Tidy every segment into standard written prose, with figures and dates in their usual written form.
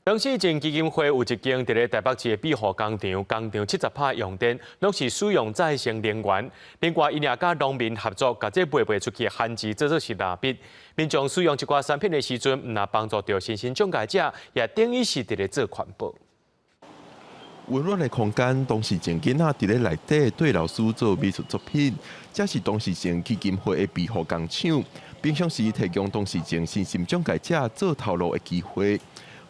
两市政基金会有一间伫咧台北市的庇护工厂，工厂70%的用电拢是使用再生能源。另外，因也甲农民合作，甲这卖出去的番薯做是蜡笔。民众使用这寡产品的时阵，唔但帮助到新兴中介者，也等于是伫咧做环保。温暖的空间，当时前囡仔伫咧内底对老师做美术作品，这是当时前基金会的庇护工厂，平常时提供当时前新兴中介者做头路的机会。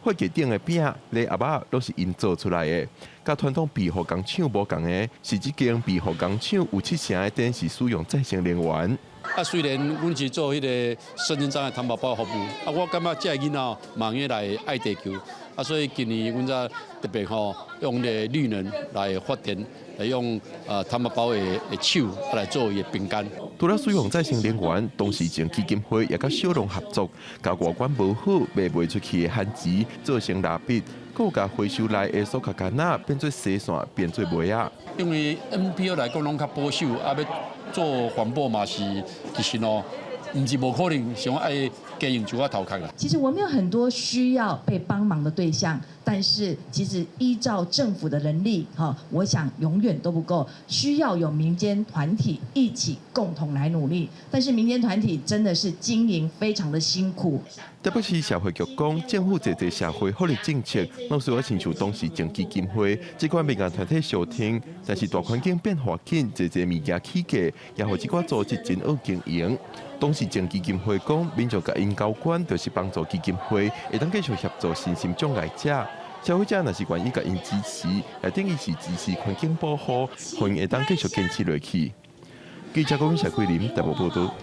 火架顶的饼、礼盒仔都是因做出来的，甲传统庇护工厂无共的，是这间庇护工厂有7成的电是使用再生能源。虽然阮是做迄个身心障碍糖宝宝服务，我感觉这囡仔嘛愿来爱地球，所以今年阮则特别用个绿能来发电，来用糖宝宝的手来做伊的饼干。除了使用再生能源，当时前基金会也甲小农合作，甲外观无好卖出去的番薯做成蜡笔，佮甲回收来的塑胶干仔变做洗线，变做鞋仔。因为 NPO 来讲拢较保守，要做环保嘛是其实唔是无可能，想爱经营就要头壳啦。其实我们有很多需要被帮忙的对象，但是其实依照政府的能力，我想永远都不够，需要有民间团体一起共同来努力。但是民间团体真的是经营非常的辛苦。特别是社会局讲，政府侪社会福利政策，拢需要亲像当时前基金会这款民间团体收听，但是大环境变化紧，侪物件起价，也互这款组织真好经营。当时前基金会讲，民众甲因交关，就是帮助基金会会当继续协助身心障碍者。消费者若是愿意甲因支持，也等于是支持环境保护，互因会当继续坚持落去。记者高永社桂林台北报道。